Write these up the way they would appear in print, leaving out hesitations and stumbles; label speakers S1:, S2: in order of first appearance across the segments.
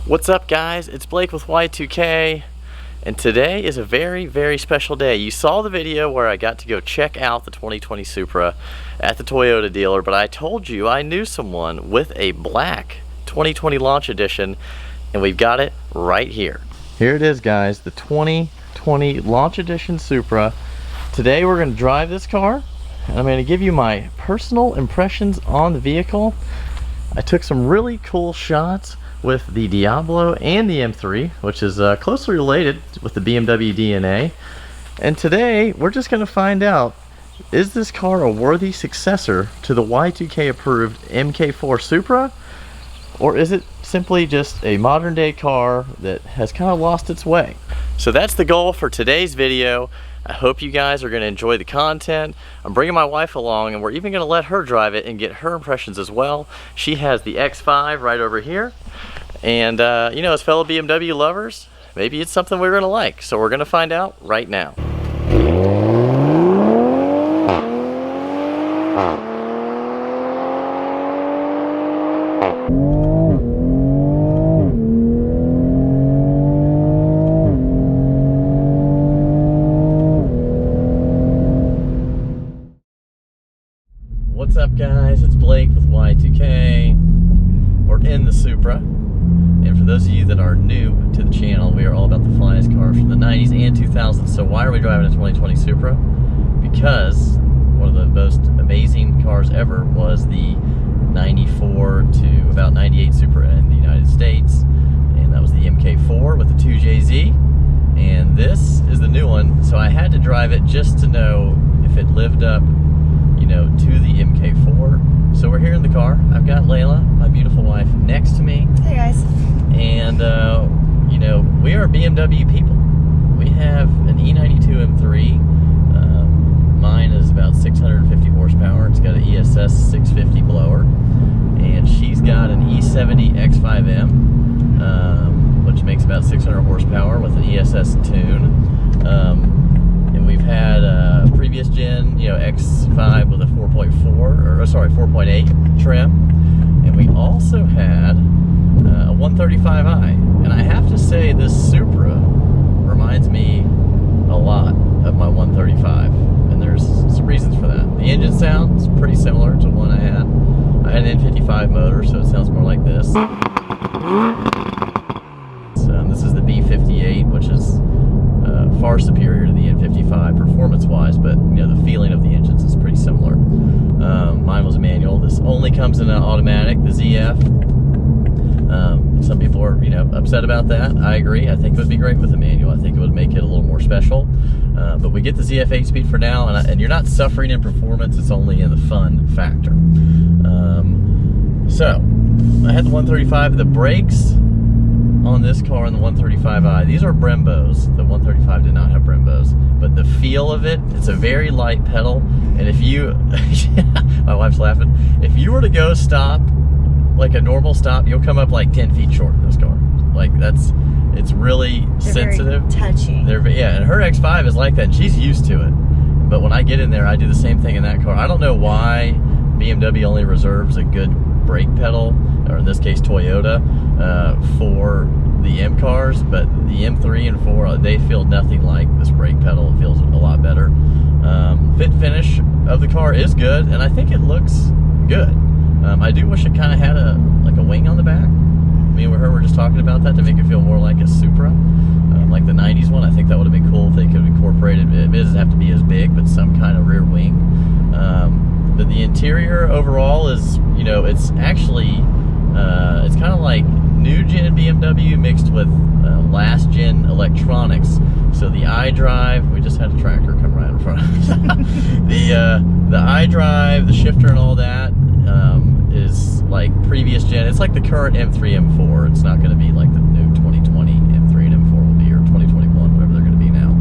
S1: What's up, guys? It's Blake with Y2K, and today is a very, very special day. You saw the video where I got to go check out the 2020 Supra at the Toyota dealer, but I told you I knew someone with a black 2020 launch edition, and we've got it right here. Here it is, guys, the 2020 launch edition Supra. Today we're going to drive this car, and I'm going to give you my personal impressions on the vehicle. I took some really cool shots with the Diablo and the M3, which is closely related with the BMW DNA. And today we're just going to find out, is this car a worthy successor to the Y2K approved MK4 Supra, or is it simply just a modern day car that has kind of lost its way? So that's the goal for today's video. I hope you guys are going to enjoy the content. I'm bringing my wife along, and we're even going to let her drive it and get her impressions as well. She has the X5 right over here. And you know, as fellow BMW lovers, maybe it's something we're going to like. So we're going to find out right now. What's up, guys? It's Blake with Y2K. We're in the Supra, and for those of you that are new to the channel, we are all about the flyest cars from the 90s and 2000s. So why are we driving a 2020 Supra? Because one of the most amazing cars ever was the 94 to about 98 Supra in the United States, and that was the MK4 with the 2JZ, and this is the new one. So I had to drive it just to know if it lived up, you know, to the MK4. So we're here in the car. I've got Layla, my beautiful wife, next to me.
S2: Hey, guys.
S1: And you know, we are BMW people. We have an E92 M3. Mine is about 650 horsepower. It's got an ESS 650 blower, and she's got an E70 X5M, which makes about 600 horsepower with an ESS tune. And we've had a previous gen, you know, X5 with a 4.8 trim, and we also had a 135i. And I have to say, this Supra reminds me a lot of my 135, and there's some reasons for that. The engine sounds pretty similar to one I had. I had an N55 motor, so it sounds more like this. This is the B58, which is far superior to the N55 performance-wise, but you know, the feeling of the engines is pretty similar. Mine was a manual. This only comes in an automatic, the ZF. Some people are, you know, upset about that. I agree. I think it would be great with a manual. I think it would make it a little more special. But we get the ZF 8-speed for now, and you're not suffering in performance. It's only in the fun factor. So I had the 135. The brakes on this car and the 135i, these are Brembos. The 135 did not have Brembos, but the feel of it, it's a very light pedal. And if you my wife's laughing, if you were to go stop like a normal stop, you'll come up like 10 feet short in this car. Like, it's really sensitive.
S2: Very touchy.
S1: Yeah, and her X5 is like that, and she's used to it. But when I get in there, I do the same thing in that car. I don't know why BMW only reserves a good brake pedal, or in this case Toyota, for the M cars, but the M3 and 4, they feel nothing like this brake pedal. It feels a lot better. Fit finish of the car is good, and I think it looks good. I do wish it kind of had a wing on the back. Me and her were just talking about that to make it feel more like a Supra, like the 90s one. I think that would have been cool if they could have incorporated it. It doesn't have to be as big, but some kind of rear wing. But the interior overall is, you know, it's actually it's kind of like new gen BMW mixed with last gen electronics. So the iDrive, we just had a tractor come right in front of us. the iDrive, the shifter and all that is like previous gen. It's like the current M3, M4. It's not going to be like the new 2020 M3 and M4 will be, or 2021, whatever they're going to be now.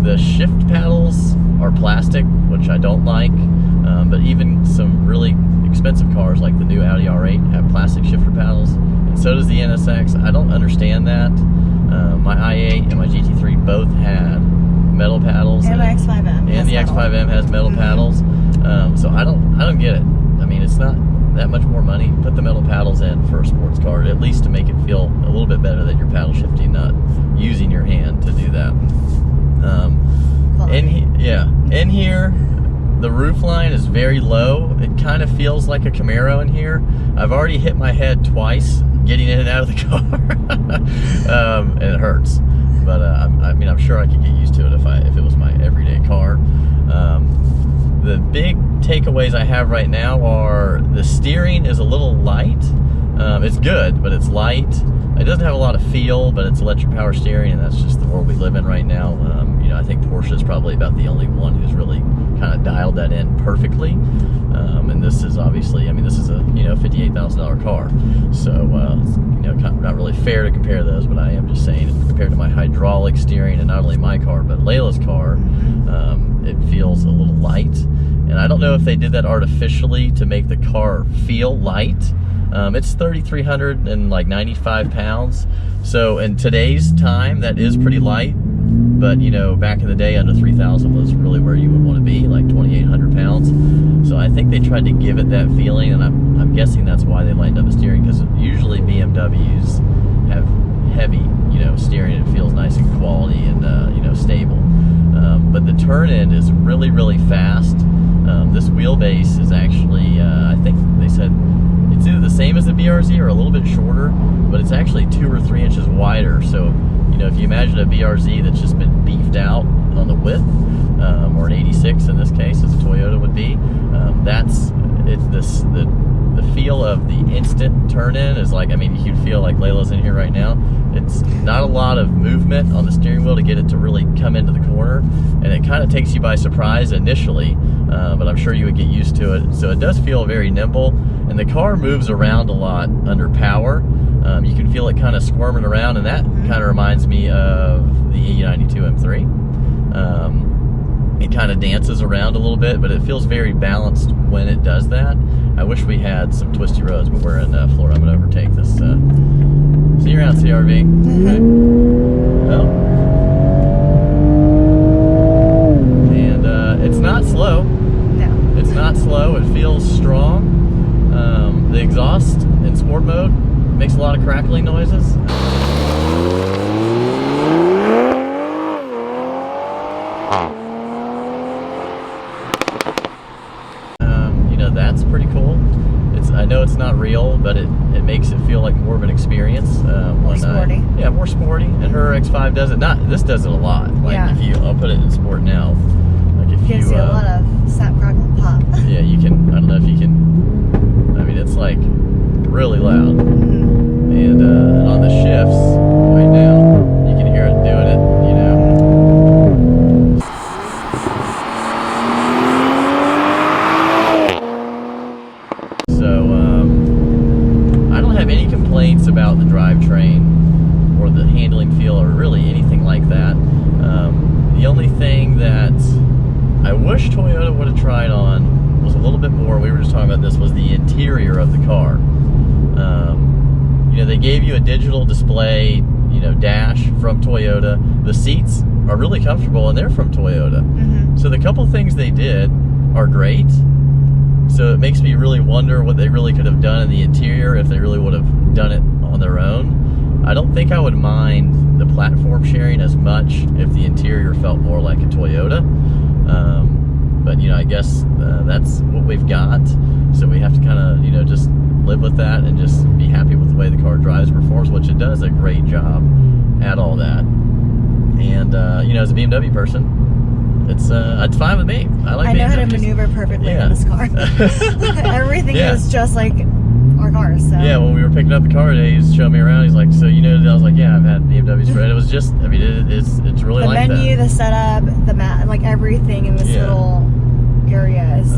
S1: The shift paddles are plastic, which I don't like, but even some really expensive cars like the new Audi R8 have plastic shifter paddles, and so does the NSX. I don't understand that. My i8 and my GT3 both had metal paddles,
S2: and my X5M
S1: and the X5M has metal paddles. So I don't get it. I mean, it's not that much more money, put the metal paddles in for a sports car, at least to make it feel a little bit better that you're paddle shifting, not using your hand to do that. In here, the roof line is very low. It kind of feels like a Camaro in here. I've already hit my head twice getting in and out of the car, and it hurts. But I mean, I'm sure I could get used to it if it was my everyday car. The big takeaways I have right now are the steering is a little light. It's good, but it's light. It doesn't have a lot of feel, but it's electric power steering, and that's just the world we live in right now. You know, I think Porsche is probably about the only one who's really kind of dialed that in perfectly. And this is obviously, I mean, this is a, you know, $58,000 car. So, you know, not really fair to compare those, but I am just saying, compared to my hydraulic steering, and not only my car, but Layla's car, it feels a little light. And I don't know if they did that artificially to make the car feel light. It's 3,395 pounds. So in today's time, that is pretty light. But, you know, back in the day, under 3,000 was really where you would want to be, like 2,800 pounds. So I think they tried to give it that feeling, and I'm guessing that's why they lined up the steering, because usually BMWs have heavy, you know, steering, and it feels nice and quality and, you know, stable. But the turn-in is really, really fast. This wheelbase is actually, I think they said, it's either the same as the BRZ or a little bit shorter, but it's actually 2 or 3 inches wider. So, you know, if you imagine a BRZ that's just been beefed out on the width, or an 86 in this case, as a Toyota would be, the feel of the instant turn-in is like, I mean, you feel like Layla's in here right now. It's not a lot of movement on the steering wheel to get it to really come into the corner, and it kind of takes you by surprise initially, but I'm sure you would get used to it. So it does feel very nimble, and the car moves around a lot under power. You can feel it kind of squirming around, and that kind of reminds me of the E92 M3. It kind of dances around a little bit, but it feels very balanced when it does that. I wish we had some twisty roads, but we're in Florida. I'm going to overtake this. See you around, CRV. Okay. Well. And it's not slow.
S2: No.
S1: It's not slow. It feels strong. The exhaust in sport mode makes a lot of crackling noises. You know, that's pretty cool. I know it's not real, but it makes it feel like more of an experience.
S2: More sporty.
S1: Yeah, more sporty. And her X5 does it. This does it a lot. Like,
S2: yeah.
S1: I'll put it in sport now. Like if
S2: Gives you a lot of snap, crackle, and pop.
S1: Yeah, you can. I don't know if you can. I mean, it's like really loud. And on the shifts right now, you can hear it doing it, you know. So, I don't have any complaints about the drivetrain or the handling feel or really anything like that. The only thing that I wish Toyota would have tried on was a little bit more, we were just talking about this, was the interior of the car. You know, they gave you a digital display, you know, dash from Toyota. The seats are really comfortable, and they're from Toyota. So the couple things they did are great. So it makes me really wonder what they really could have done in the interior if they really would have done it on their own. I don't think I would mind the platform sharing as much if the interior felt more like a Toyota. But, you know, I guess that's what we've got. So we have to kind of, you know, just live with that and just be happy with the way the car drives, performs, which it does a great job at all that. And, you know, as a BMW person, it's fine with me. I like
S2: I know how to maneuver perfectly in this car. Everything is just like our cars. So.
S1: Yeah, when we were picking up the car today, he was showing me around. He's like, so you know, I was like, yeah, I've had BMWs for it. It was just, I mean, it's really
S2: the
S1: like
S2: menu,
S1: that.
S2: the setup, the mat, like everything in this little area is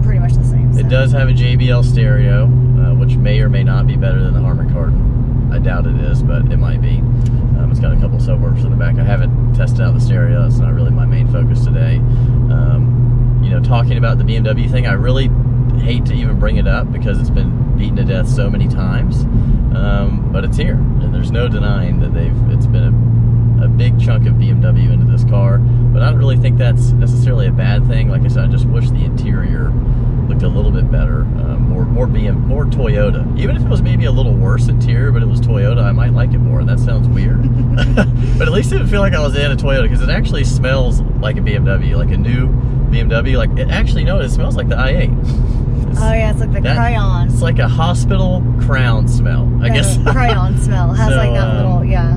S2: pretty much the same. So.
S1: It does have a JBL stereo, which may or may not be better than the Harman Kardon. I doubt it is, but it might be. It's got a couple subwoofers in the back. I haven't tested out the stereo. It's not really my main focus today. You know, talking about the BMW thing, I really hate to even bring it up because it's been beaten to death so many times. But it's here, and there's no denying that it's been a big chunk of BMW into this car. But I don't really think that's necessarily a bad thing. Like I said, I just wish the interior looked a little bit better, more Toyota. Even if it was maybe a little worse interior, but it was Toyota, I might like it more. That sounds weird, but at least it didn't feel like I was in a Toyota, because it actually smells like a BMW, like a new BMW. Like it actually, no, it smells like the i8.
S2: Oh yeah, it's like the crayon.
S1: It's like a hospital crown smell, I guess.
S2: Crayon smell. It has like that little, yeah.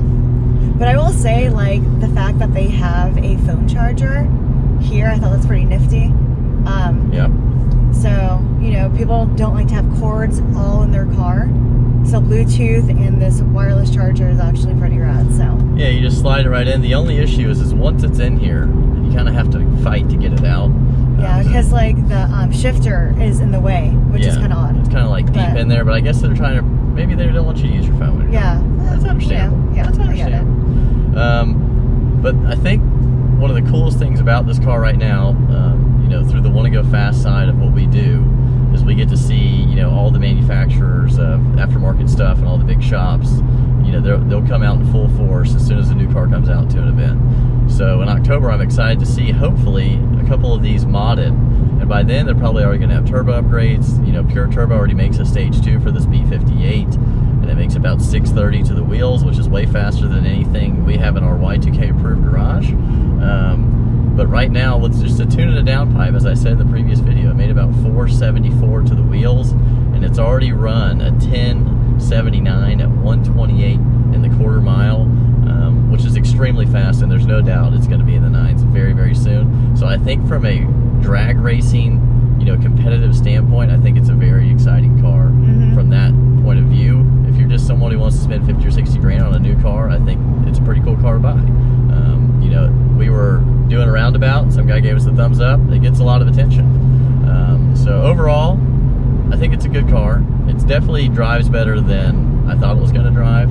S2: But I will say, like, the fact that they have a phone charger here, I thought that's pretty nifty.
S1: Yeah.
S2: So, you know, people don't like to have cords all in their car. So Bluetooth and this wireless charger is actually pretty rad, so.
S1: Yeah, you just slide it right in. The only issue is once it's in here, you kind of have to fight to get it out.
S2: Yeah, because like the shifter is in the way, which is kind of odd.
S1: It's kind of like deep in there, but I guess they're trying to, maybe they don't want you to use your phone.
S2: Yeah.
S1: That's understandable.
S2: Yeah,
S1: That's understandable. But I think one of the coolest things about this car right now, you know, through the want to go fast side of what we do, is we get to see, you know, all the manufacturers of aftermarket stuff and all the big shops. You know, they'll come out in full force as soon as a new car comes out to an event. So in October, I'm excited to see, hopefully, a couple of these modded. And by then, they're probably already going to have turbo upgrades. You know, Pure Turbo already makes a stage 2 for this B58. And it makes about 630 to the wheels, which is way faster than anything we have in our Y2K approved garage. But right now, let's just tune in a downpipe. As I said in the previous video, it made about 474 to the wheels, and it's already run a 1079 at 128 in the quarter mile, which is extremely fast, and there's no doubt it's going to be in the 9s very, very soon. So I think from a drag racing, you know, competitive standpoint, I think it's a very exciting car from that point of view. If you're just someone who wants to spend 50 or 60 grand on a new car, I think it's a pretty cool car to buy. You know, we were doing a roundabout, some guy gave us a thumbs up. It gets a lot of attention. So overall, I think it's a good car. It definitely drives better than I thought it was going to drive.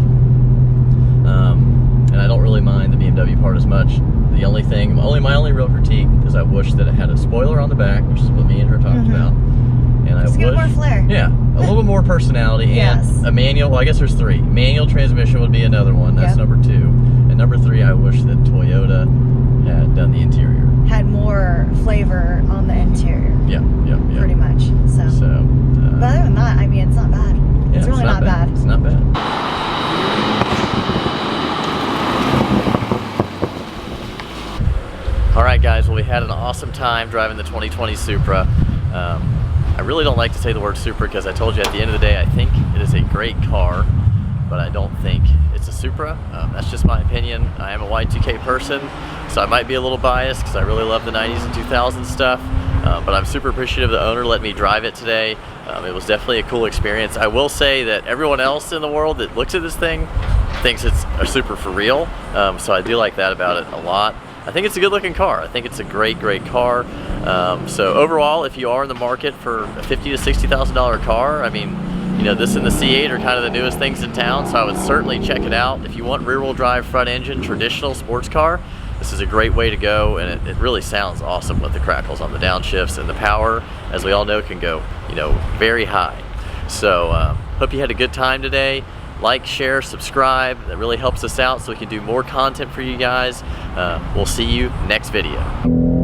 S1: And I don't really mind the BMW part as much. The only thing, my only real critique is I wish that it had a spoiler on the back, which is what me and her talked about. And
S2: Just give it more flair.
S1: Yeah, a little bit more personality, and a manual. Well, I guess there's 3. Manual transmission would be another one. That's number 2. And number 3, I wish that Toyota had done the interior.
S2: Had more flavor on the interior.
S1: Yeah.
S2: Pretty much. So but other than that, I mean, it's not bad.
S1: Yeah,
S2: it's really not bad.
S1: It's not bad. All right, guys. Well, we had an awesome time driving the 2020 Supra. I really don't like to say the word Supra because I told you at the end of the day, I think it is a great car, but I don't think it's a Supra. That's just my opinion. I am a Y2K person, so I might be a little biased because I really love the 90s and 2000s stuff, but I'm super appreciative of the owner letting me drive it today. It was definitely a cool experience. I will say that everyone else in the world that looks at this thing thinks it's a Supra for real, so I do like that about it a lot. I think it's a good looking car. I think it's a great car. So overall, if you are in the market for a $50,000 to $60,000 car, I mean, you know, this and the C8 are kind of the newest things in town, so I would certainly check it out. If you want rear-wheel drive, front engine, traditional sports car, this is a great way to go, and it really sounds awesome with the crackles on the downshifts, and the power, as we all know, can go, you know, very high. So hope you had a good time today. Like, share, subscribe. That really helps us out so we can do more content for you guys. We'll see you next video.